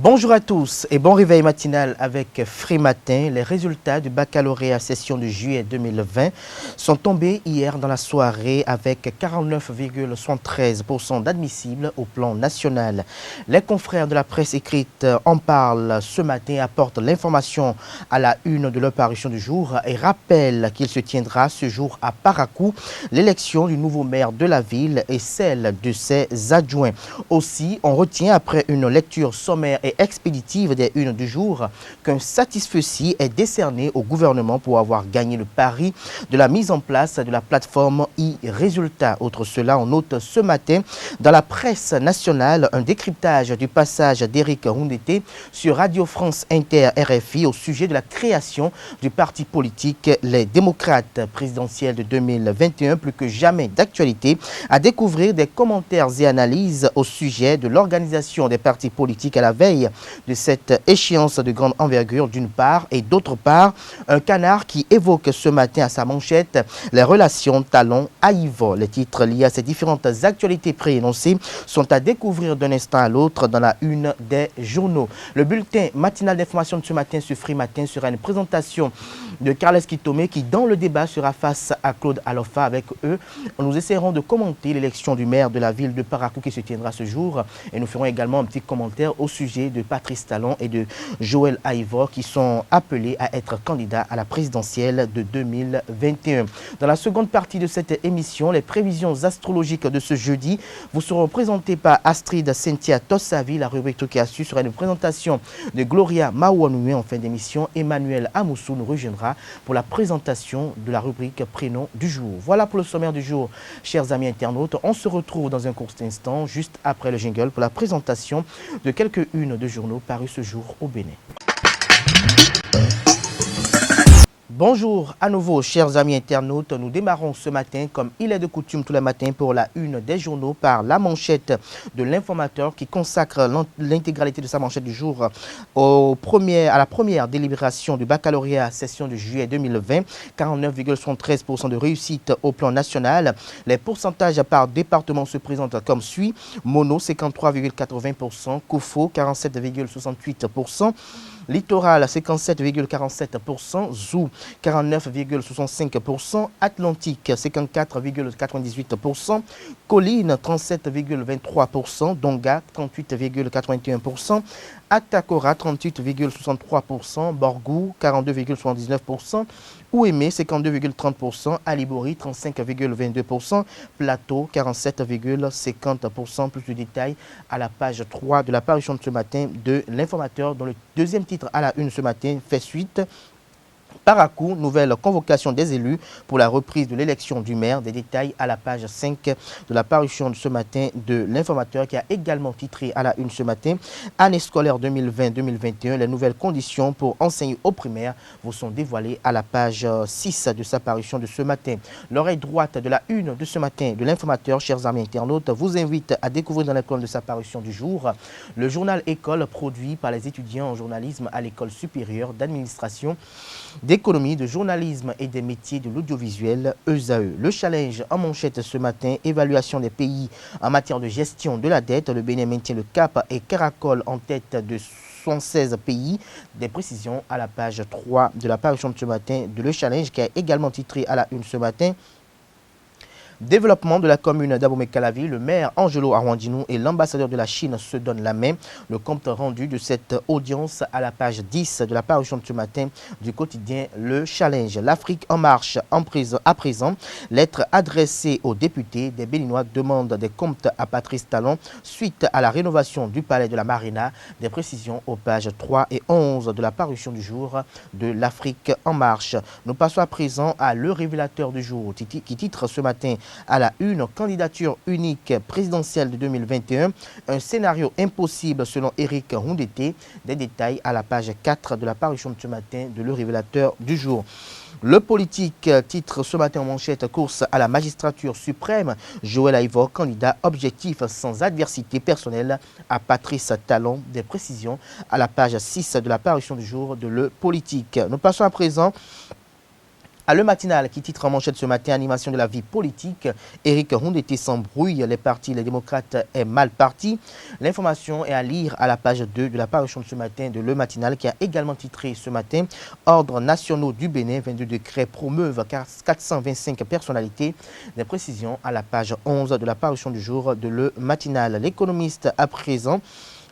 Bonjour à tous et bon réveil matinal avec Free Matin. Les résultats du baccalauréat session de juillet 2020 sont tombés hier dans la soirée avec 49,73% d'admissibles au plan national. Les confrères de la presse écrite en parlent ce matin et apportent l'information à la une de leur parution du jour et rappellent qu'il se tiendra ce jour à Parakou l'élection du nouveau maire de la ville et celle de ses adjoints. Aussi, on retient après une lecture sommaire et expéditive des unes du jour qu'un satisfecit est décerné au gouvernement pour avoir gagné le pari de la mise en place de la plateforme e-Résultats. Outre cela, on note ce matin dans la presse nationale un décryptage du passage d'Éric Houndété sur Radio France Inter RFI au sujet de la création du parti politique Les Démocrates présidentielles de 2021, plus que jamais d'actualité, à découvrir des commentaires et analyses au sujet de l'organisation des partis politiques à la veille de cette échéance de grande envergure d'une part et d'autre part, un canard qui évoque ce matin à sa manchette les relations Talon-Haïvo. Les titres liés à ces différentes actualités préénoncées sont à découvrir d'un instant à l'autre dans la une des journaux. Le bulletin matinal d'information de ce matin sur Free Matin sera une présentation de Carles Kitome qui dans le débat sera face à Claude Alofa. Avec eux, nous essaierons de commenter l'élection du maire de la ville de Parakou qui se tiendra ce jour et nous ferons également un petit commentaire au sujet de Patrice Talon et de Joël Haïvo qui sont appelés à être candidats à la présidentielle de 2021. Dans la seconde partie de cette émission, les prévisions astrologiques de ce jeudi vous seront présentées par Astrid Cynthia Tossavi. La rubrique Truc et Astuces sera une présentation de Gloria Maouanoué. En fin d'émission, Emmanuel Amoussou nous rejoindra pour la présentation de la rubrique Prénom du jour. Voilà pour le sommaire du jour, chers amis internautes. On se retrouve dans un court instant, juste après le jingle, pour la présentation de quelques-unes de journaux parus ce jour au Bénin. Bonjour à nouveau, chers amis internautes. Nous démarrons ce matin, comme il est de coutume tous les matins, pour la une des journaux par la manchette de l'informateur qui consacre l'intégralité de sa manchette du jour à la première délibération du baccalauréat session de juillet 2020. 49,73% de réussite au plan national. Les pourcentages par département se présentent comme suit. Mono 53,80%, Koufo 47,68%. Littoral 57,47%, Zou 49,65%, Atlantique 54,98%, Colline 37,23%, Donga 38,81%, Atakora 38,63%, Borgou 42,79%, Ouémé 52,30%, Alibori 35,22%, Plateau 47,50%. Plus de détails à la page 3 de la parution de ce matin de l'informateur, dont le deuxième titre à la une ce matin fait suite. Parakou, nouvelle convocation des élus pour la reprise de l'élection du maire. Des détails à la page 5 de la parution de ce matin de l'informateur qui a également titré à la une ce matin. Année scolaire 2020-2021, les nouvelles conditions pour enseigner au primaire vous sont dévoilées à la page 6 de sa parution de ce matin. L'oreille droite de la une de ce matin de l'informateur, chers amis internautes, vous invite à découvrir dans la colonne de sa parution du jour le journal École produit par les étudiants en journalisme à l'École supérieure d'administration, d'économie, de journalisme et des métiers de l'audiovisuel, ESAE. Le challenge en manchette ce matin, évaluation des pays en matière de gestion de la dette. Le Bénin maintient le cap et caracole en tête de 76 pays. Des précisions à la page 3 de la parution de ce matin de Le Challenge qui a également titré à la une ce matin. Développement de la commune d'Abomey-Calavi, le maire Angelo Arwandinou et l'ambassadeur de la Chine se donnent la main. Le compte rendu de cette audience à la page 10 de la parution de ce matin du quotidien Le Challenge. L'Afrique en marche à présent. Lettre adressée aux députés. Des Béninois demandent des comptes à Patrice Talon suite à la rénovation du palais de la Marina. Des précisions aux pages 3 et 11 de la parution du jour de l'Afrique en marche. Nous passons à présent à le révélateur du jour qui titre ce matin à la une, candidature unique présidentielle de 2021, un scénario impossible selon Éric Houndété. Des détails à la page 4 de la parution de ce matin de le révélateur du jour. Le politique titre ce matin en manchette course à la magistrature suprême. Joël Haïvo, candidat objectif sans adversité personnelle à Patrice Talon. Des précisions à la page 6 de la parution du jour de Le Politique. Nous passons à présent À le matinal qui titre en manchette ce matin, animation de la vie politique, Éric Rondeté s'embrouille, les partis, les démocrates est mal parti. L'information est à lire à la page 2 de la parution de ce matin de le matinal qui a également titré ce matin Ordre nationaux du Bénin, 22 décrets promeuvent 425 personnalités. Des précisions à la page 11 de la parution du jour de le matinal. L'économiste à présent.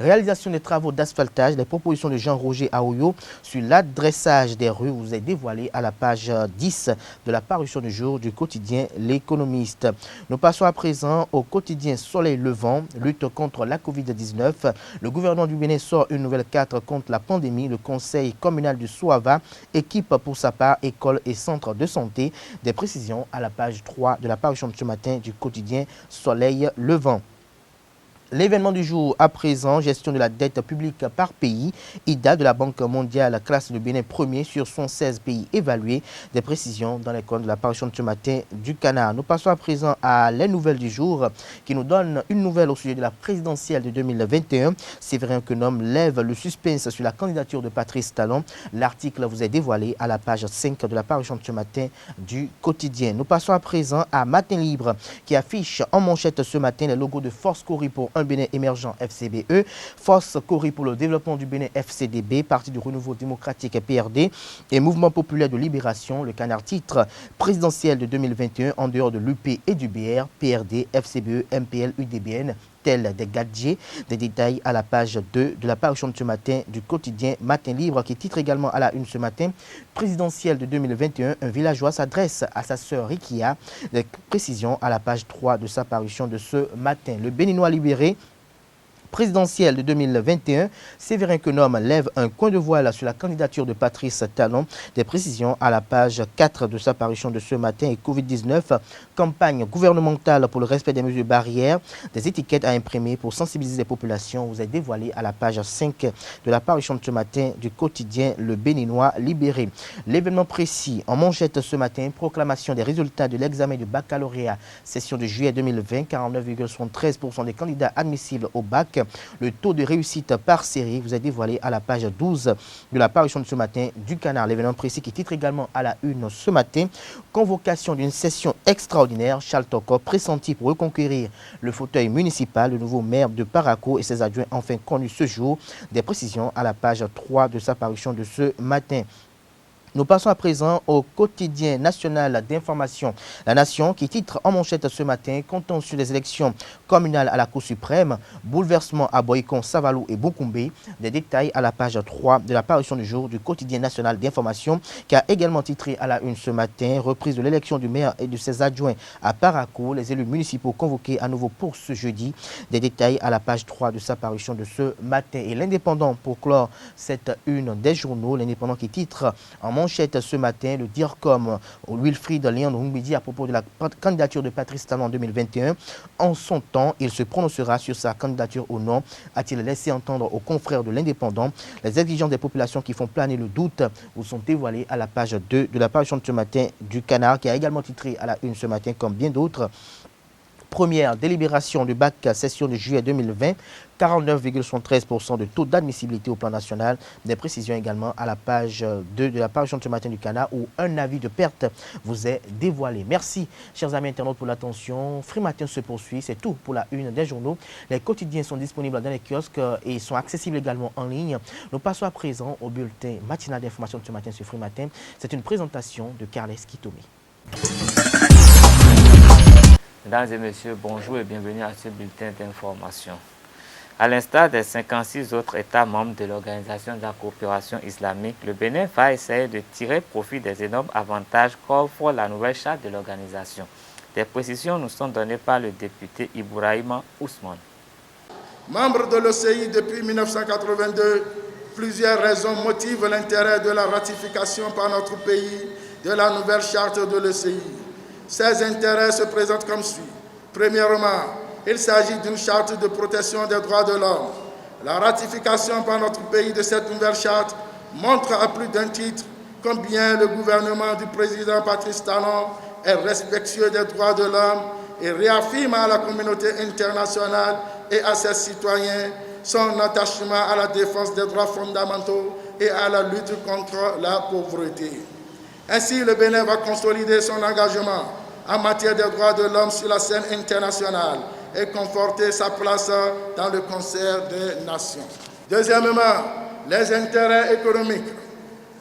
Réalisation des travaux d'asphaltage, les propositions de Jean-Roger Aoyo sur l'adressage des rues vous est dévoilé à la page 10 de la parution du jour du quotidien L'Économiste. Nous passons à présent au quotidien Soleil Levant, lutte contre la Covid-19. Le gouvernement du Bénin sort une nouvelle carte contre la pandémie. Le conseil communal du Soava équipe pour sa part écoles et centres de santé. Des précisions à la page 3 de la parution de ce matin du quotidien Soleil Levant. L'événement du jour à présent, gestion de la dette publique par pays. IDA de la Banque mondiale classe le Bénin premier sur 116 pays évalués. Des précisions dans les comptes de la parution de ce matin du Canard. Nous passons à présent à les nouvelles du jour qui nous donne une nouvelle au sujet de la présidentielle de 2021. Séverin Quenom lève le suspense sur la candidature de Patrice Talon. L'article vous est dévoilé à la page 5 de la parution de ce matin du quotidien. Nous passons à présent à Matin Libre qui affiche en manchette ce matin les logos de Force Cori pour un Bénin émergent FCBE, Force Cori pour le développement du Bénin FCDB, Parti du Renouveau démocratique PRD et Mouvement populaire de libération. Le Canard titre présidentiel de 2021 en dehors de l'UP et du BR, PRD, FCBE, MPL, UDBN. Tel des gadgets, des détails à la page 2 de la parution de ce matin du quotidien Matin Libre qui titre également à la une ce matin présidentielle de 2021, un villageois s'adresse à sa sœur Rikia. Des précisions à la page 3 de sa parution de ce matin. Le Béninois libéré présidentielle de 2021, Séverin Quenom lève un coin de voile sur la candidature de Patrice Talon. Des précisions à la page 4 de sa parution de ce matin et Covid-19, campagne gouvernementale pour le respect des mesures barrières, des étiquettes à imprimer pour sensibiliser les populations. Vous est dévoilé à la page 5 de la parution de ce matin du quotidien Le Béninois libéré. L'événement précis en manchette ce matin, proclamation des résultats de l'examen du baccalauréat, session de juillet 2020, 49,73% des candidats admissibles au bac. Le taux de réussite par série vous est dévoilé à la page 12 de la parution de ce matin du Canard. L'événement précis qui titre également à la une ce matin. Convocation d'une session extraordinaire. Charles Toko pressenti pour reconquérir le fauteuil municipal. Le nouveau maire de Parakou et ses adjoints enfin connus ce jour. Des précisions à la page 3 de sa parution de ce matin. Nous passons à présent au quotidien national d'information. La Nation qui titre en manchette ce matin, contentieux des élections communales à la Cour suprême, bouleversement à Boycon, Savalou et Boukoumbe. Des détails à la page 3 de la parution du jour du quotidien national d'information qui a également titré à la une ce matin, reprise de l'élection du maire et de ses adjoints à Parakou, les élus municipaux convoqués à nouveau pour ce jeudi. Des détails à la page 3 de sa parution de ce matin. Et l'Indépendant pour clore cette une des journaux, l'Indépendant qui titre en manchette ce matin, le DIRCOM Wilfried Léon Rumbidi à propos de la candidature de Patrice Talon en 2021. En son temps, il se prononcera sur sa candidature ou non, a-t-il laissé entendre aux confrères de l'Indépendant. Les exigences des populations qui font planer le doute vous sont dévoilées à la page 2 de la parution de ce matin du Canard, qui a également titré à la une ce matin, comme bien d'autres. Première délibération du bac session de juillet 2020, 49,73% de taux d'admissibilité au plan national. Des précisions également à la page 2 de la parution de ce matin du Canard où un avis de perte vous est dévoilé. Merci, chers amis internautes, pour l'attention. Free Matin se poursuit. C'est tout pour la une des journaux. Les quotidiens sont disponibles dans les kiosques et sont accessibles également en ligne. Nous passons à présent au bulletin matinal d'information de ce matin sur Free Matin. C'est une présentation de Carles Kitomi. Mesdames et messieurs, bonjour et bienvenue à ce bulletin d'information. À l'instar des 56 autres États membres de l'Organisation de la coopération islamique, le Bénin va essayer de tirer profit des énormes avantages qu'offre la nouvelle charte de l'organisation. Des précisions nous sont données par le député Ibrahima Ousmane. Membre de l'OCI depuis 1982, plusieurs raisons motivent l'intérêt de la ratification par notre pays de la nouvelle charte de l'OCI. Ces intérêts se présentent comme suit. Premièrement, il s'agit d'une charte de protection des droits de l'homme. La ratification par notre pays de cette nouvelle charte montre à plus d'un titre combien le gouvernement du président Patrice Talon est respectueux des droits de l'homme et réaffirme à la communauté internationale et à ses citoyens son attachement à la défense des droits fondamentaux et à la lutte contre la pauvreté. Ainsi, le Bénin va consolider son engagement en matière de droits de l'homme sur la scène internationale et conforter sa place dans le concert des nations. Deuxièmement, les intérêts économiques.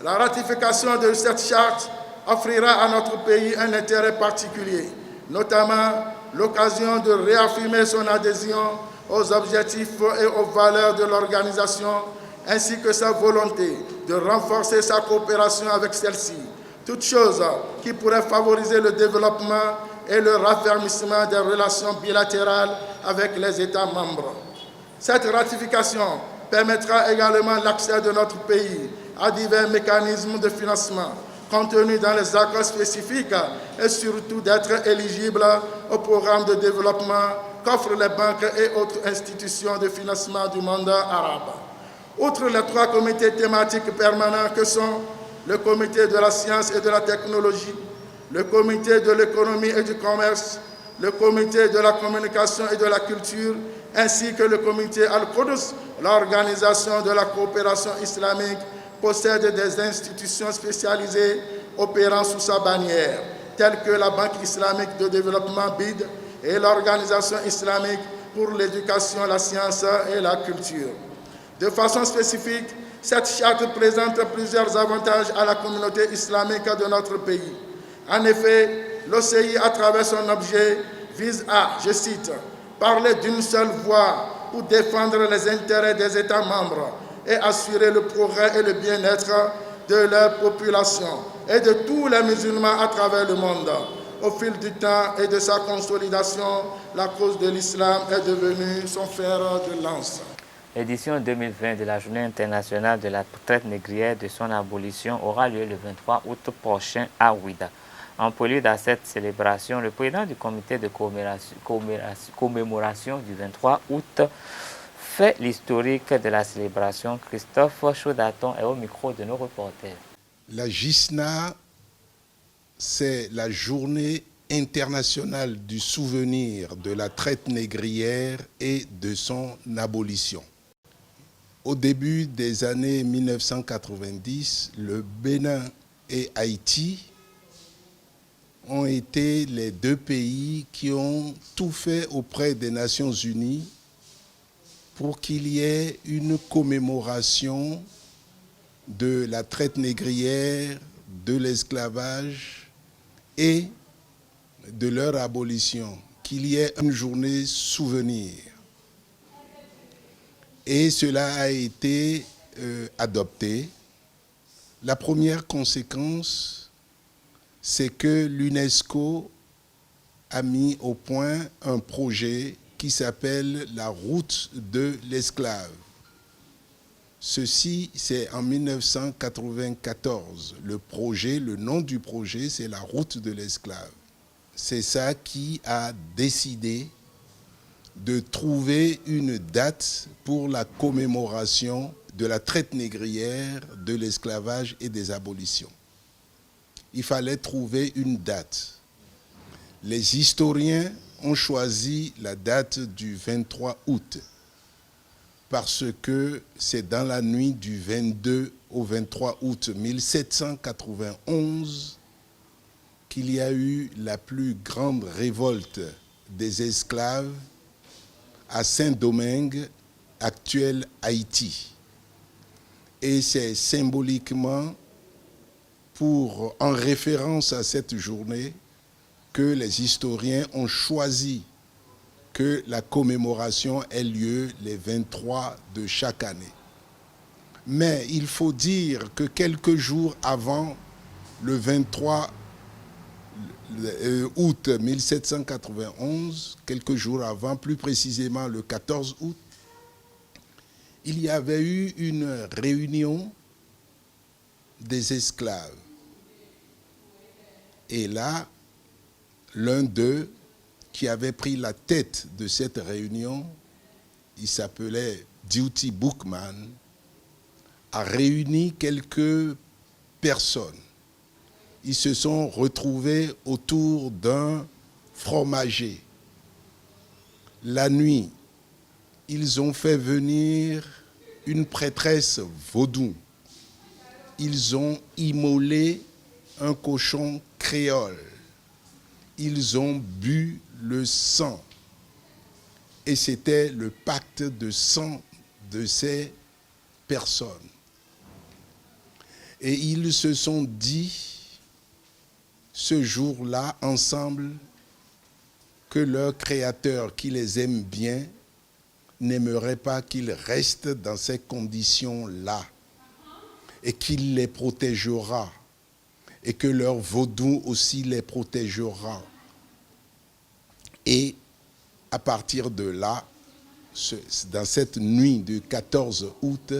La ratification de cette charte offrira à notre pays un intérêt particulier, notamment l'occasion de réaffirmer son adhésion aux objectifs et aux valeurs de l'organisation, ainsi que sa volonté de renforcer sa coopération avec celle-ci, toute chose qui pourrait favoriser le développement et le raffermissement des relations bilatérales avec les États membres. Cette ratification permettra également l'accès de notre pays à divers mécanismes de financement contenus dans les accords spécifiques et surtout d'être éligible au programme de développement qu'offrent les banques et autres institutions de financement du monde arabe. Outre les 3 comités thématiques permanents que sont le comité de la science et de la technologie, le comité de l'économie et du commerce, le comité de la communication et de la culture, ainsi que le comité Al-Qudus, l'organisation de la coopération islamique, possède des institutions spécialisées opérant sous sa bannière, telles que la Banque islamique de développement BID et l'Organisation islamique pour l'éducation, la science et la culture. De façon spécifique, cette charte présente plusieurs avantages à la communauté islamique de notre pays. En effet, l'OCI, à travers son objet, vise à, je cite, « parler d'une seule voix pour défendre les intérêts des États membres et assurer le progrès et le bien-être de leur population et de tous les musulmans à travers le monde. » Au fil du temps et de sa consolidation, la cause de l'islam est devenue son fer de lance. L'édition 2020 de la Journée internationale de la traite négrière de son abolition aura lieu le 23 août prochain à Ouidah. En prélude à cette célébration, le président du comité de commémoration du 23 août fait l'historique de la célébration. Christophe Chaudaton est au micro de nos reporters. La JISNA, c'est la Journée internationale du souvenir de la traite négrière et de son abolition. Au début des années 1990, le Bénin et Haïti ont été les 2 pays qui ont tout fait auprès des Nations Unies pour qu'il y ait une commémoration de la traite négrière, de l'esclavage et de leur abolition, qu'il y ait une journée souvenir. Et cela a été adopté. La première conséquence, c'est que l'UNESCO a mis au point un projet qui s'appelle la route de l'esclave. Ceci, c'est en 1994. Le nom du projet, c'est la route de l'esclave. C'est ça qui a décidé de trouver une date pour la commémoration de la traite négrière, de l'esclavage et des abolitions. Il fallait trouver une date. Les historiens ont choisi la date du 23 août parce que c'est dans la nuit du 22 au 23 août 1791 qu'il y a eu la plus grande révolte des esclaves à Saint-Domingue, actuel Haïti. Et c'est symboliquement en référence à cette journée que les historiens ont choisi que la commémoration ait lieu les 23 de chaque année. Mais il faut dire que quelques jours avant le 23 août 1791, quelques jours avant, plus précisément le 14 août, il y avait eu une réunion des esclaves. Et là, l'un d'eux, qui avait pris la tête de cette réunion, il s'appelait Duty Bookman, a réuni quelques personnes. Ils se sont retrouvés autour d'un fromager. La nuit, ils ont fait venir une prêtresse vaudou. Ils ont immolé un cochon créole. Ils ont bu le sang. Et c'était le pacte de sang de ces personnes. Et ils se sont dit, ce jour-là, ensemble, que leur Créateur, qui les aime bien, n'aimerait pas qu'ils restent dans ces conditions-là et qu'il les protégera et que leur vaudou aussi les protégera. Et à partir de là, dans cette nuit du 14 août,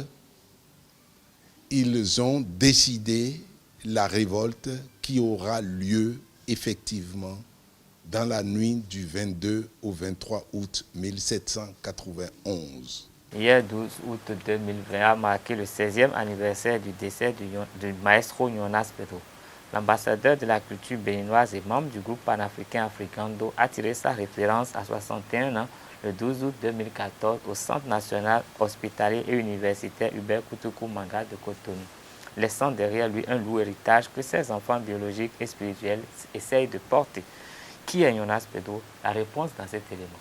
ils ont décidé la révolte qui aura lieu effectivement dans la nuit du 22 au 23 août 1791. Hier, 12 août 2020, a marqué le 16e anniversaire du décès du maestro Jonas Pedro. L'ambassadeur de la culture béninoise et membre du groupe panafricain Africando a tiré sa référence à 61 ans le 12 août 2014 au Centre national hospitalier et universitaire Hubert Koutoukou Manga de Cotonou, laissant derrière lui un lourd héritage que ses enfants biologiques et spirituels essayent de porter. Qui est Jonas Pedro? La réponse dans cet élément.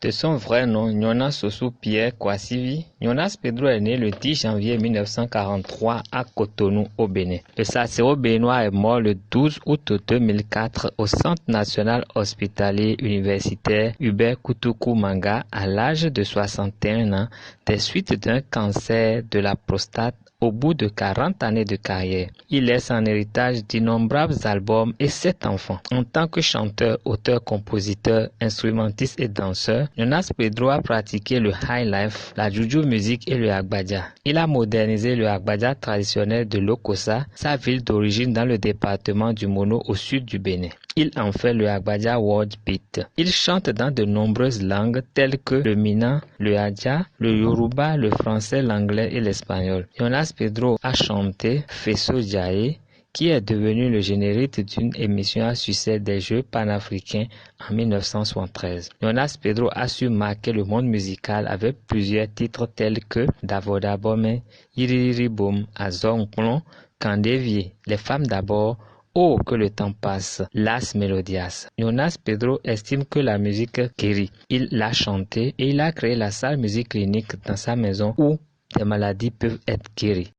De son vrai nom, Jonas Sossou Pierre Kwasivi, Jonas Pedro est né le 10 janvier 1943 à Cotonou, au Bénin. Le sacerdot béninois est mort le 12 août 2004 au Centre national hospitalier universitaire Hubert Koutoukou Manga à l'âge de 61 ans des suites d'un cancer de la prostate au bout de 40 années de carrière. Il laisse en héritage d'innombrables albums et 7 enfants. En tant que chanteur, auteur, compositeur, instrumentiste et danseur, Jonas Pedro a pratiqué le high life, la juju music et le agbadja. Il a modernisé le agbadja traditionnel de Lokossa, sa ville d'origine dans le département du Mono au sud du Bénin. Il en fait le agbadja world beat. Il chante dans de nombreuses langues telles que le Mina, le Hadja, le Yoruba, le français, l'anglais et l'espagnol. Jonas Pedro a chanté Fesso Jaye, qui est devenu le générique d'une émission à succès des Jeux panafricains en 1973. Jonas Pedro a su marquer le monde musical avec plusieurs titres tels que Davoda Bome, Yiriri Boum, Azonklon, Kandevie, Les femmes d'abord, Oh, que le temps passe, Las Melodias. Jonas Pedro estime que la musique guérit. Il l'a chantée et il a créé la salle musique clinique dans sa maison où des maladies peuvent être guéries.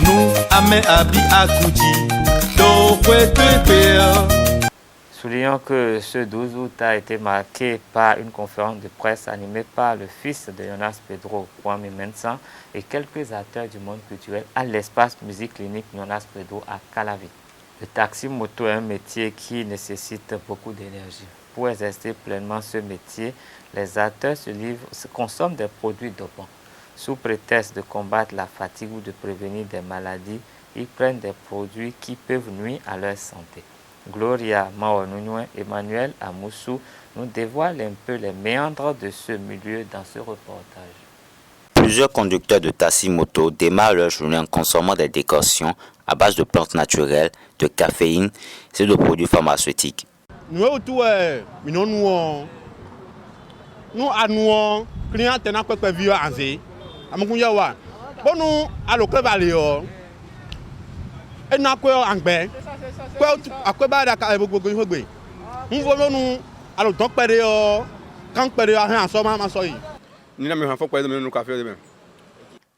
Nous, Amé Abi Akoudi. Soulignons que ce 12 août a été marqué par une conférence de presse animée par le fils de Jonas Pedro, Kwame Mensah, et quelques acteurs du monde culturel à l'espace musique clinique Jonas Pedro à Calavi. Le taxi-moto est un métier qui nécessite beaucoup d'énergie. Pour exercer pleinement ce métier, les acteurs se consomment des produits dopants. Sous prétexte de combattre la fatigue ou de prévenir des maladies, ils prennent des produits qui peuvent nuire à leur santé. Gloria Maonounouen, Emmanuel Amoussou nous dévoile un peu les méandres de ce milieu dans ce reportage. Plusieurs conducteurs de taxi-moto démarrent leur journée en consommant des décoctions à base de plantes naturelles, de caféine et de produits pharmaceutiques. Nous,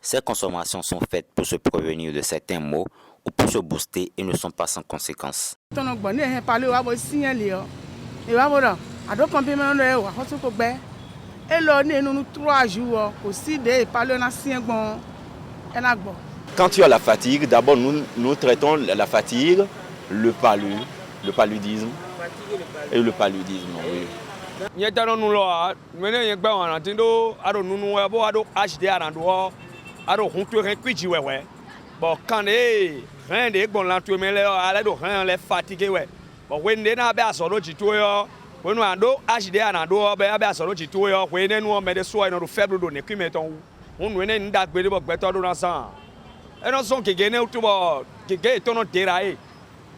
Ces consommations sont faites pour se prévenir de certains maux ou pour se booster et ne sont pas sans conséquences. Quand tu as la fatigue, d'abord nous traitons la fatigue, le paludisme et le paludisme. Oui.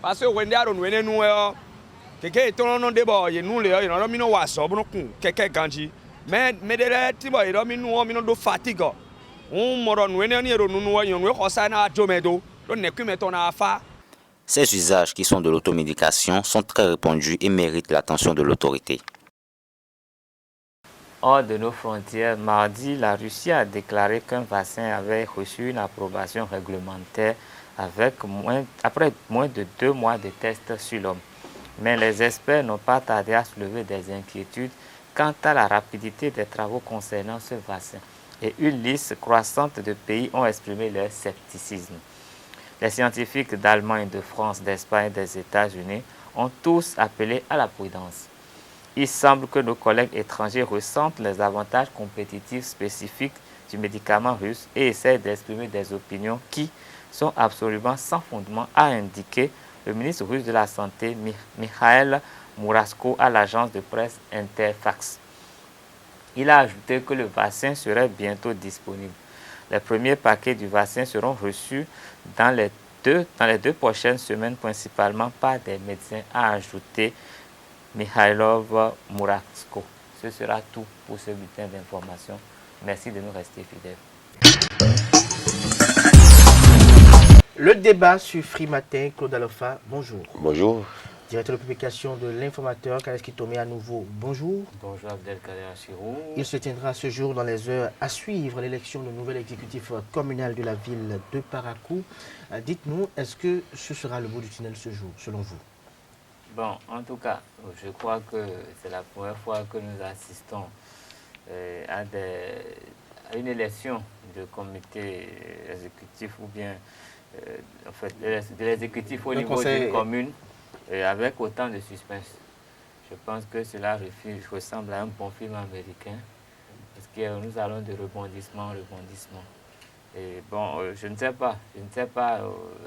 parce que when they don't win nous quelqu'un est non débat et nous les non mino waso bon quelqu'un ganji mais de tiba et mino do fatigue on moron wene ni ro nous wa yon we khosa na jomedo don ne kumeto na fa. Ces usages qui sont de l'automédication sont très répandus et méritent l'attention de l'autorité. Hors de nos frontières, mardi, la Russie a déclaré qu'un vaccin avait reçu une approbation réglementaire après moins de 2 mois de tests sur l'homme. Mais les experts n'ont pas tardé à soulever des inquiétudes quant à la rapidité des travaux concernant ce vaccin. Et une liste croissante de pays ont exprimé leur scepticisme. Les scientifiques d'Allemagne, de France, d'Espagne et des États-Unis ont tous appelé à la prudence. Il semble que nos collègues étrangers ressentent les avantages compétitifs spécifiques du médicament russe et essaient d'exprimer des opinions qui sont absolument sans fondement, a indiqué le ministre russe de la Santé, Mikhail Murasko, à l'agence de presse Interfax. Il a ajouté que le vaccin serait bientôt disponible. Les premiers paquets du vaccin seront reçus dans les deux prochaines semaines, principalement par des médecins, a ajouté Mikhailov Murasko. Ce sera tout pour ce bulletin d'information. Merci de nous rester fidèles. Le débat sur Free Matin, Claude Alofa, bonjour. Bonjour. Directeur de publication de l'Informateur, Kaleski Tomé à nouveau, bonjour. Bonjour Abdelkader Achirou. Il se tiendra ce jour dans les heures à suivre l'élection du nouvel exécutif communal de la ville de Parakou. Dites-nous, est-ce que ce sera le bout du tunnel ce jour, selon vous? Bon, en tout cas, je crois que c'est la première fois que nous assistons à une élection de comité exécutif ou bien en fait, de l'exécutif au niveau d'une commune avec autant de suspense. Je pense que cela ressemble à un bon film américain parce que nous allons de rebondissement en rebondissement. Et bon, je ne sais pas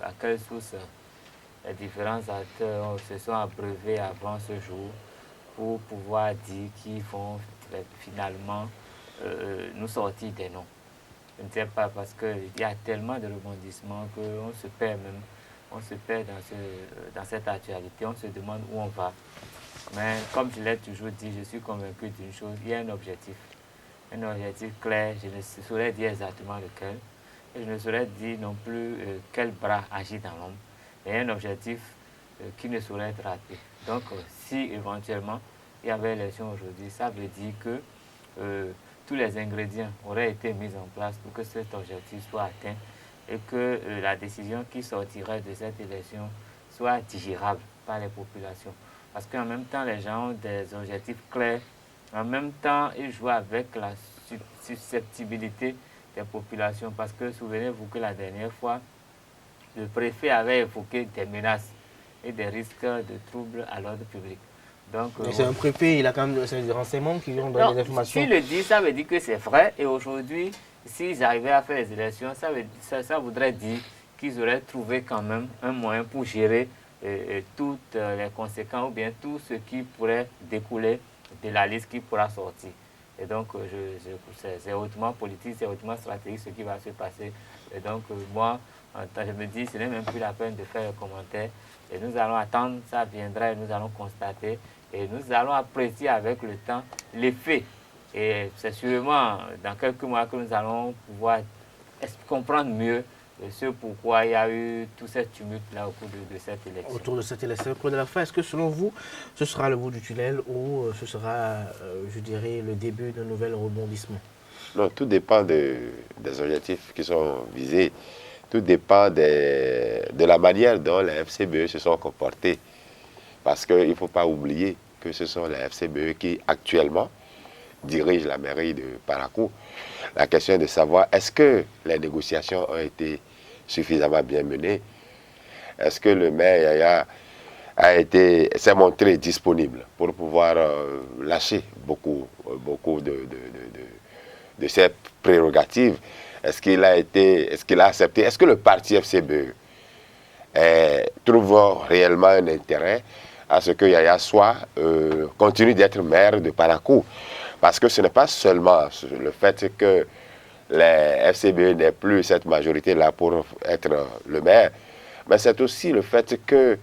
à quelle source les différents acteurs se sont abreuvés avant ce jour pour pouvoir dire qu'ils vont finalement nous sortir des noms. Je ne sais pas parce qu'il y a tellement de rebondissements qu'on se perd même. On se perd dans cette actualité, on se demande où on va. Mais comme je l'ai toujours dit, je suis convaincu d'une chose, il y a un objectif clair, je ne saurais dire exactement lequel, et je ne saurais dire non plus quel bras agit dans l'ombre. Il y a un objectif qui ne saurait être raté. Donc si éventuellement il y avait élection aujourd'hui, ça veut dire que tous les ingrédients auraient été mis en place pour que cet objectif soit atteint et que la décision qui sortirait de cette élection soit digérable par les populations. Parce qu'en même temps, les gens ont des objectifs clairs. En même temps, ils jouent avec la susceptibilité des populations. Parce que souvenez-vous que la dernière fois, le préfet avait évoqué des menaces et des risques de troubles à l'ordre public. Donc, c'est un préfet, il a quand même des renseignements qui lui ont donné des informations. S'il le dit, ça veut dire que c'est vrai. Et aujourd'hui, s'ils arrivaient à faire les élections, ça voudrait dire qu'ils auraient trouvé quand même un moyen pour gérer toutes les conséquences ou bien tout ce qui pourrait découler de la liste qui pourra sortir. Et donc, c'est hautement politique, c'est hautement stratégique ce qui va se passer. Et donc, moi, je me dis, ce n'est même plus la peine de faire un commentaire. Et nous allons attendre, ça viendra et nous allons constater. Et nous allons apprécier avec le temps l'effet. Et c'est sûrement dans quelques mois que nous allons pouvoir comprendre mieux ce pourquoi il y a eu tout ce tumulte-là au cours de cette élection. Autour de cette élection, Claude Alofa, est-ce que selon vous, ce sera le bout du tunnel ou ce sera, je dirais, le début d'un nouvel rebondissement? Non, tout dépend des objectifs qui sont visés. Tout dépend de la manière dont les FCBE se sont comportés. Parce qu'il ne faut pas oublier que ce sont les FCBE qui, actuellement, dirigent la mairie de Parakou. La question est de savoir, est-ce que les négociations ont été suffisamment bien menées? Est-ce que le maire s'est montré disponible pour pouvoir lâcher beaucoup de ses prérogatives? Est-ce qu'il a accepté? Est-ce que le parti FCBE trouve réellement un intérêt à ce que Yaya continue d'être maire de Parakou? Parce que ce n'est pas seulement le fait que les FCBE n'aient plus cette majorité-là pour être le maire, mais c'est aussi le fait que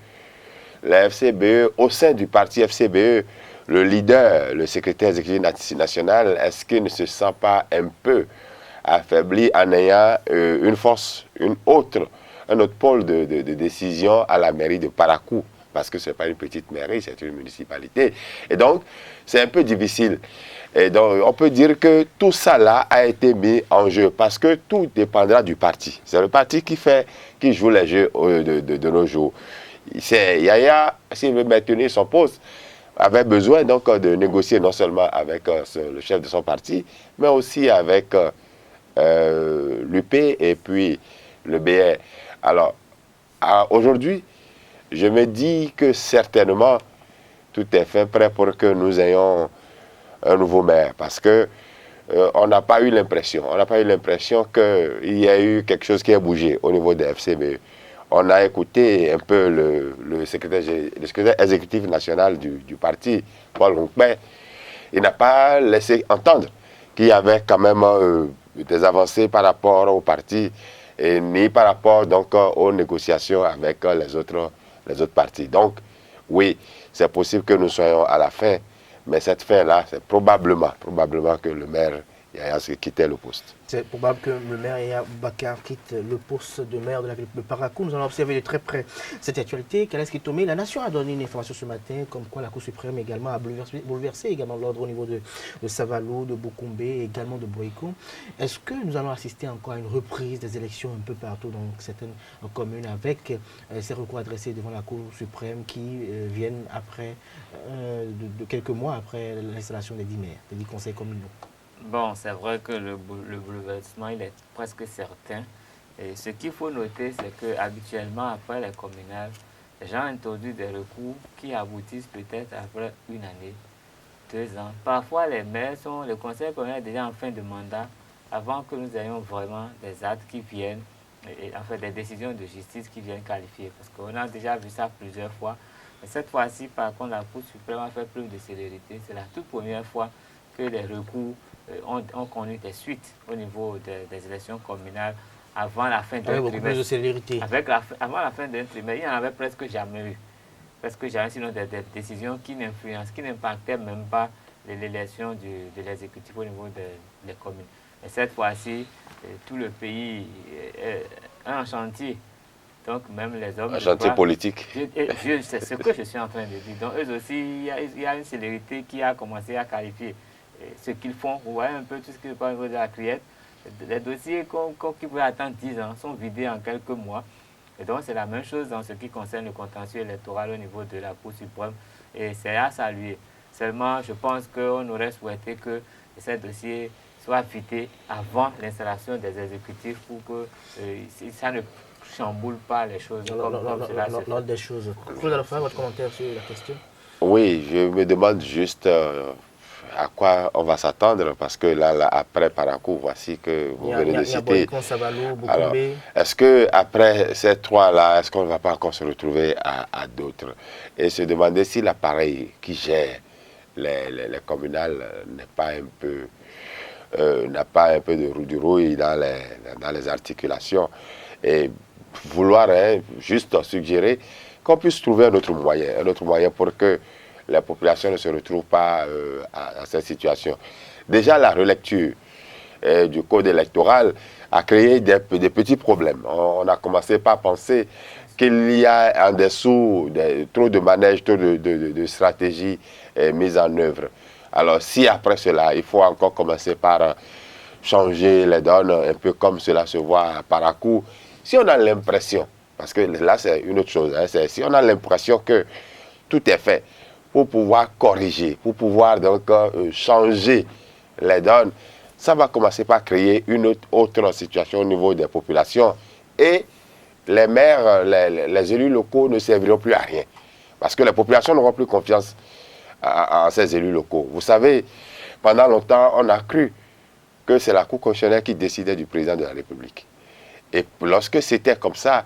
la FCBE, au sein du parti FCBE, le leader, le secrétaire exécutif national, est-ce qu'il ne se sent pas un peu affaibli en ayant une force, un autre pôle de décision à la mairie de Parakou? Parce que ce n'est pas une petite mairie, c'est une municipalité. Et donc, c'est un peu difficile. Et donc, on peut dire que tout ça là a été mis en jeu parce que tout dépendra du parti. C'est le parti qui joue les jeux de nos jours. Yaya, s'il veut maintenir son poste, avait besoin donc de négocier non seulement avec le chef de son parti, mais aussi avec l'UP et puis le BR. Alors, aujourd'hui, je me dis que certainement, tout est fait prêt pour que nous ayons un nouveau maire. Parce que on n'a pas eu l'impression qu'il y a eu quelque chose qui a bougé au niveau des FCBE. On a écouté un peu le secrétaire exécutif national du parti, Paul Roukbert. Il n'a pas laissé entendre qu'il y avait quand même des avancées par rapport au parti et ni par rapport donc aux négociations avec les autres partis. Donc, oui, c'est possible que nous soyons à la fin, mais cette fin-là, c'est probablement que le maire Yaya quittait le poste. C'est probable que le maire Yaya Boubacar quitte le poste de maire de la ville de Parakou. Nous allons observer de très près cette actualité. Kales Kitomé, la nation a donné une information ce matin, comme quoi la Cour suprême également a bouleversé également l'ordre au niveau de Savalou, de Bokoumbe et également de Boïko. Est-ce que nous allons assister encore à une reprise des élections un peu partout dans certaines communes avec ces recours adressés devant la Cour suprême qui viennent après, de quelques mois après l'installation des 10 maires, des 10 conseils communaux? Bon, c'est vrai que le bouleversement, il est presque certain. Et ce qu'il faut noter, c'est qu'habituellement, après les communales, les gens introduisent des recours qui aboutissent peut-être après une année, 2 ans. Parfois, les conseils communaux déjà en fin de mandat, avant que nous ayons vraiment des actes qui viennent, des décisions de justice qui viennent qualifier. Parce qu'on a déjà vu ça plusieurs fois. Mais cette fois-ci, par contre, la Cour suprême a fait preuve de célérité. C'est la toute première fois que les recours ont connu des suites au niveau des élections communales avant la fin d'un trimestre. De célérité. Avant la fin d'un trimestre, il n'y en avait presque jamais eu. Presque jamais, sinon des décisions qui n'impactaient même pas l'élection de l'exécutif au niveau des communes. Et cette fois-ci, tout le pays est en chantier. Donc même les hommes... Un chantier politique. C'est ce que je suis en train de dire. Donc eux aussi, il y a une célérité qui a commencé à qualifier ce qu'ils font. Vous voyez un peu tout ce qui se passe au niveau de la criette. Les dossiers qui pouvaient attendre 10 ans sont vidés en quelques mois. Et donc c'est la même chose dans ce qui concerne le contentieux électoral au niveau de la Cour suprême. Et c'est à saluer. Seulement, je pense qu'on aurait souhaité que ces dossiers soient vidés avant l'installation des exécutifs pour que ça ne chamboule pas les choses l'ordre des choses. Vous allez faire votre commentaire sur la question? Oui, je me demande juste à quoi on va s'attendre, parce que là après Parakou, voici que vous venez de citer. Alors, est-ce qu'après ces 3-là, est-ce qu'on ne va pas encore se retrouver à d'autres? Et se demander si l'appareil qui gère les communales n'a pas un peu de rouille dans les articulations, et vouloir juste suggérer qu'on puisse trouver un autre moyen pour que la population ne se retrouve pas à cette situation. Déjà, la relecture du code électoral a créé des petits problèmes. On a commencé par penser qu'il y a en dessous trop de manèges, trop de stratégies mises en œuvre. Alors, si après cela, il faut encore commencer par changer les donnes, un peu comme cela se voit par à coup, si on a l'impression, parce que là c'est une autre chose, si on a l'impression que tout est fait pour pouvoir corriger, pour pouvoir donc changer les donnes, ça va commencer par créer une autre situation au niveau des populations, et les maires, les élus locaux ne serviront plus à rien, parce que les populations n'auront plus confiance en ces élus locaux. Vous savez, pendant longtemps, on a cru que c'est la Cour constitutionnelle qui décidait du président de la République. Et lorsque c'était comme ça,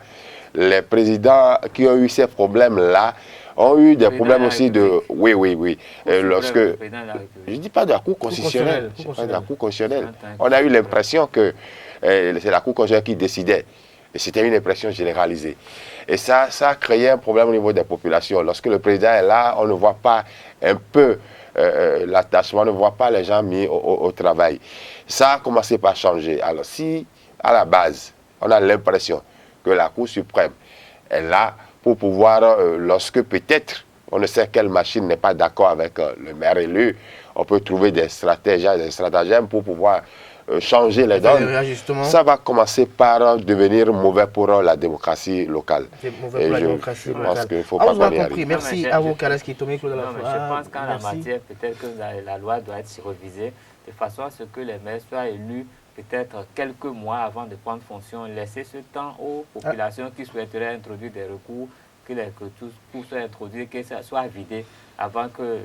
les présidents qui ont eu ces problèmes-là ont eu des problèmes aussi de... Oui. Lorsque... Je ne dis pas de la Cour constitutionnelle. On a eu l'impression que c'est la Cour constitutionnelle qui décidait. Et c'était une impression généralisée. Et ça a créé un problème au niveau des populations. Lorsque le président est là, on ne voit pas un peu l'attachement, on ne voit pas les gens mis au travail. Ça a commencé par changer. Alors si, à la base, on a l'impression que la Cour suprême est là pour pouvoir, lorsque peut-être on ne sait quelle machine n'est pas d'accord avec le maire élu, on peut trouver des stratagèmes pour pouvoir changer les donnes. Ça va commencer par devenir mauvais pour la démocratie locale. Mauvais pour la démocratie locale. Pense qu'il faut pas qu'on y arrive. Merci à vous, Kalash Kitome. Je pense qu'en la matière, peut-être que la loi doit être révisée de façon à ce que les maires soient élus peut-être quelques mois avant de prendre fonction, laisser ce temps aux populations qui souhaiteraient introduire des recours, que tout soit introduit, que ça soit vidé avant que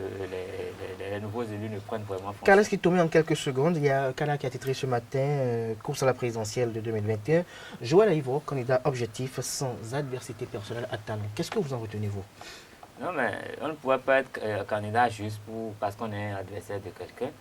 les nouveaux élus ne prennent vraiment fonction. Kalash Kitome, en quelques secondes, il y a Kala qui a titré ce matin, course à la présidentielle de 2021. Joël Aïvo, candidat objectif sans adversité personnelle à talent. Qu'est-ce que vous en retenez, vous? Non, mais on ne pourrait pas être candidat juste parce qu'on est adversaire de quelqu'un.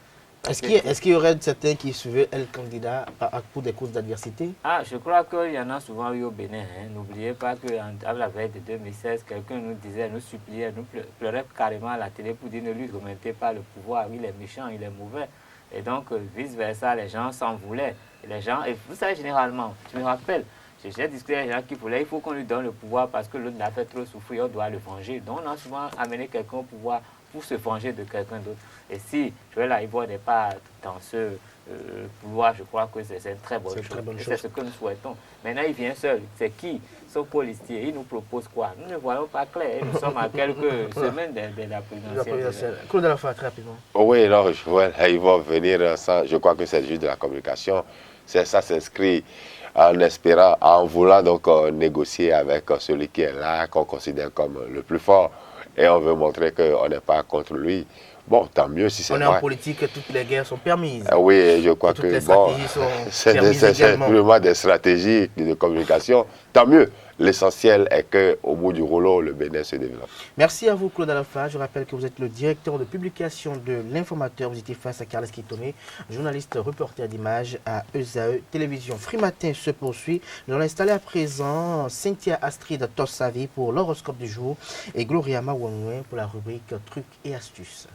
Est-ce qu'il y aurait certains qui suivaient le candidat pour des causes d'adversité? Je crois qu'il y en a souvent eu au Bénin. Hein. N'oubliez pas qu'à la veille de 2016, quelqu'un nous disait, nous suppliait, nous pleurait carrément à la télé pour dire ne lui remettez pas le pouvoir, il est méchant, il est mauvais. Et donc, vice-versa, les gens s'en voulaient. Et vous savez, généralement, je me rappelle, j'ai discuté avec les gens qui voulaient, il faut qu'on lui donne le pouvoir parce que l'autre l'a fait trop souffrir, on doit le venger. Donc, on a souvent amené quelqu'un au pouvoir pour se venger de quelqu'un d'autre. Et si Joël Aïvo n'est pas dans ce pouvoir, je crois que c'est une très bonne chose. C'est ce que nous souhaitons. Maintenant, il vient seul. C'est qui? Son policier. Il nous propose quoi? Nous ne voyons pas clair. Nous sommes à quelques semaines de la présidentielle. Claude Alafa, très rapidement. Oui, non, Joël Aïvo venir sans... Je crois que c'est juste de la communication. Ça s'inscrit en espérant, en voulant donc négocier avec celui qui est là, qu'on considère comme le plus fort. Et on veut montrer qu'on n'est pas contre lui. Bon, tant mieux si c'est vrai. On est en politique, toutes les guerres sont permises. Oui, je crois que bon, c'est purement des stratégies de communication. Tant mieux. L'essentiel est qu'au bout du rouleau, le Bénin se développe. Merci à vous, Claude Alafa. Je rappelle que vous êtes le directeur de publication de l'Informateur. Vous étiez face à Kalash Kitome, journaliste reporter d'images à ESAE Télévision. Free Matin se poursuit. Nous allons installer à présent Cynthia Astrid Tossavi pour l'horoscope du jour et Gloria Mawanwe pour la rubrique Trucs et astuces.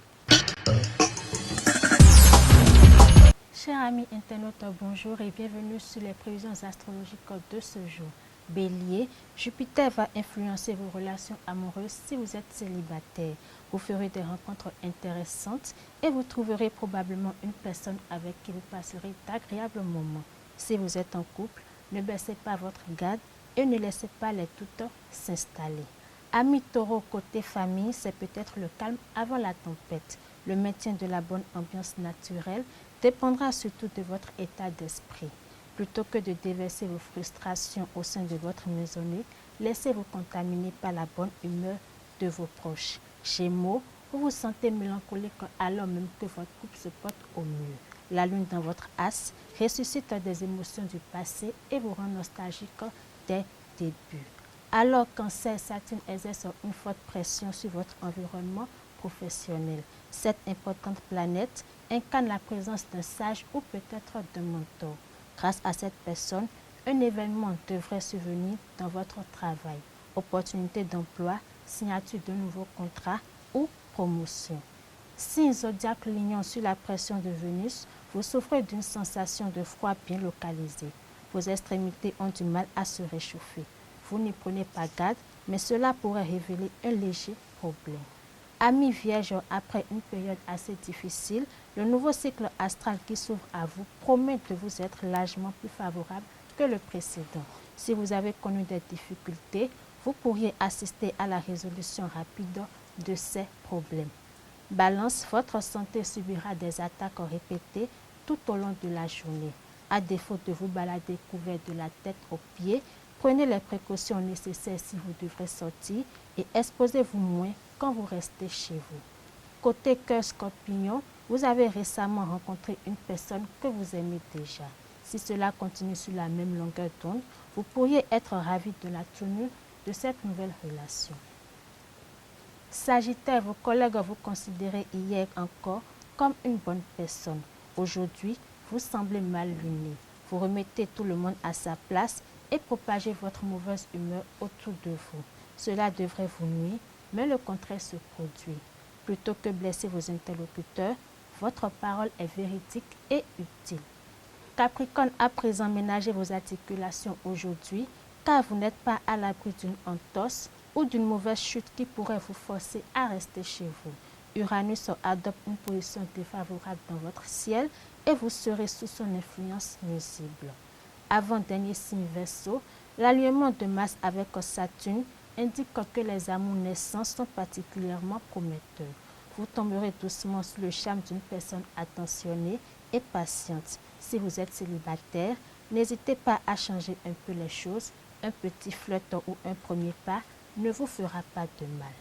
Chers amis internautes, bonjour et bienvenue sur les prévisions astrologiques de ce jour. Bélier, Jupiter va influencer vos relations amoureuses si vous êtes célibataire. Vous ferez des rencontres intéressantes et vous trouverez probablement une personne avec qui vous passerez d'agréables moments. Si vous êtes en couple, ne baissez pas votre garde et ne laissez pas les doutes s'installer. Amis Taureau, côté famille, c'est peut-être le calme avant la tempête. Le maintien de la bonne ambiance naturelle dépendra surtout de votre état d'esprit. Plutôt que de déverser vos frustrations au sein de votre maisonnée, laissez-vous contaminer par la bonne humeur de vos proches. Gémeaux, vous vous sentez mélancolique alors même que votre couple se porte au mieux. La lune dans votre as ressuscite des émotions du passé et vous rend nostalgique des débuts. Alors Cancer, Saturne exerce une forte pression sur votre environnement professionnel. Cette importante planète incarne la présence d'un sage ou peut-être d'un mentor. Grâce à cette personne, un événement devrait survenir dans votre travail. Opportunité d'emploi, signature de nouveaux contrats ou promotion. Signe zodiaque Lion, sur la pression de Vénus, vous souffrez d'une sensation de froid bien localisée. Vos extrémités ont du mal à se réchauffer. Vous n'y prenez pas garde, mais cela pourrait révéler un léger problème. Amis Vierge, après une période assez difficile, le nouveau cycle astral qui s'ouvre à vous promet de vous être largement plus favorable que le précédent. Si vous avez connu des difficultés, vous pourriez assister à la résolution rapide de ces problèmes. Balance, votre santé subira des attaques répétées tout au long de la journée. À défaut de vous balader couvert de la tête aux pieds, prenez les précautions nécessaires si vous devrez sortir et exposez-vous moins quand vous restez chez vous. Côté cœur Scorpion, vous avez récemment rencontré une personne que vous aimez déjà. Si cela continue sur la même longueur d'onde, vous pourriez être ravi de la tenue de cette nouvelle relation. Sagittaire, vos collègues vous considéraient hier encore comme une bonne personne. Aujourd'hui, vous semblez mal luné. Vous remettez tout le monde à sa place et propager votre mauvaise humeur autour de vous. Cela devrait vous nuire, mais le contraire se produit. Plutôt que blesser vos interlocuteurs, votre parole est véridique et utile. Capricorne, à présent, ménagez vos articulations aujourd'hui, car vous n'êtes pas à l'abri d'une entorse ou d'une mauvaise chute qui pourrait vous forcer à rester chez vous. Uranus adopte une position défavorable dans votre ciel et vous serez sous son influence nuisible. Avant-dernier signe Verseau, l'alignement de Mars avec Saturne indique que les amours naissants sont particulièrement prometteurs. Vous tomberez doucement sous le charme d'une personne attentionnée et patiente. Si vous êtes célibataire, n'hésitez pas à changer un peu les choses. Un petit flirt ou un premier pas ne vous fera pas de mal.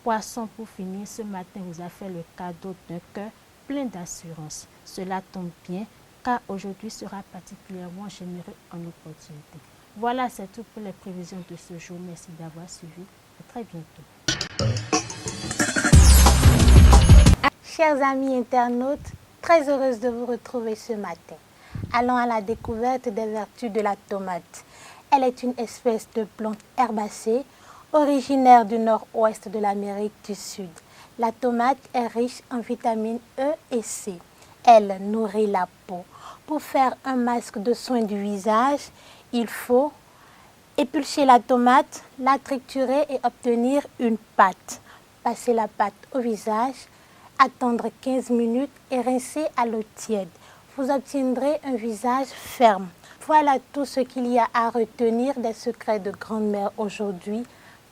Poisson, pour finir, ce matin vous a fait le cadeau d'un cœur plein d'assurance. Cela tombe bien, car aujourd'hui sera particulièrement généreux en opportunités. Voilà, c'est tout pour les prévisions de ce jour. Merci d'avoir suivi. À très bientôt. Chers amis internautes, très heureuse de vous retrouver ce matin. Allons à la découverte des vertus de la tomate. Elle est une espèce de plante herbacée originaire du nord-ouest de l'Amérique du Sud. La tomate est riche en vitamines E et C. Elle nourrit la peau. Pour faire un masque de soin du visage, il faut épulcher la tomate, la triturer et obtenir une pâte. Passer la pâte au visage, attendre 15 minutes et rincer à l'eau tiède. Vous obtiendrez un visage ferme. Voilà tout ce qu'il y a à retenir des secrets de grand-mère aujourd'hui.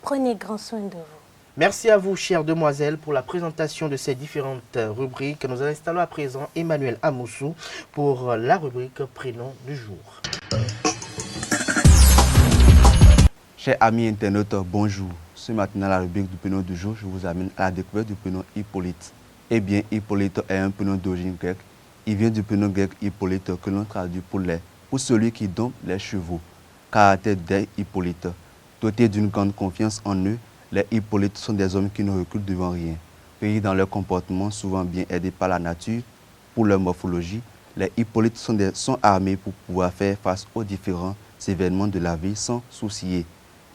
Prenez grand soin de vous. Merci à vous, chères demoiselles, pour la présentation de ces différentes rubriques. Nous installons à présent Emmanuel Amoussou pour la rubrique Prénom du jour. Chers amis internautes, bonjour. Ce matin, dans la rubrique du prénom du jour, je vous amène à la découverte du prénom Hippolyte. Eh bien, Hippolyte est un prénom d'origine grecque. Il vient du prénom grec Hippolyte que l'on traduit pour lait, pour celui qui dompe les chevaux. Caractère des Hippolytes. Dotés d'une grande confiance en eux, les Hippolytes sont des hommes qui ne reculent devant rien. Pays dans leur comportement, souvent bien aidés par la nature, pour leur morphologie, les Hippolytes sont armés pour pouvoir faire face aux différents événements de la vie sans soucier.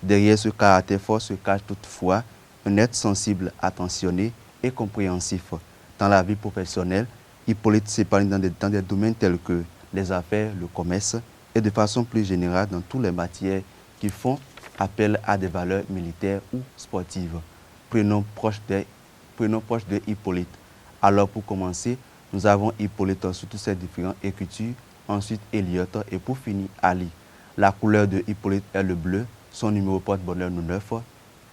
Derrière ce caractère fort se cache toutefois un être sensible, attentionné et compréhensif. Dans la vie professionnelle, Hippolyte s'épanouit dans des domaines tels que les affaires, le commerce et de façon plus générale dans toutes les matières qui font appel à des valeurs militaires ou sportives. Prénom proche de Hippolyte. Alors pour commencer, nous avons Hippolyte sous toutes ses différentes écritures, ensuite Elliot et pour finir Ali. La couleur de Hippolyte est le bleu, son numéro porte-bonheur nous 9,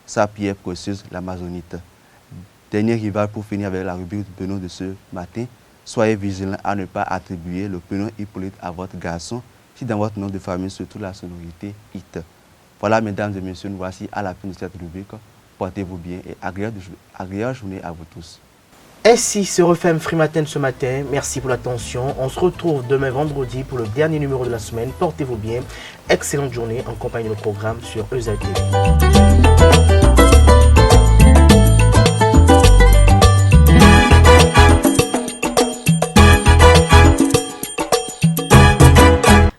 sa pierre précieuse l'amazonite. Dernier rival pour finir avec la rubrique du prénom de ce matin, soyez vigilants à ne pas attribuer le prénom Hippolyte à votre garçon si dans votre nom de famille se trouve la sonorité IT. Voilà, mesdames et messieurs, nous voici à la fin de cette rubrique. Portez-vous bien et agréable journée à vous tous. Ainsi se referme Free Matin ce matin. Merci pour l'attention. On se retrouve demain vendredi pour le dernier numéro de la semaine. Portez-vous bien. Excellente journée en compagnie de nos programmes sur EZTV.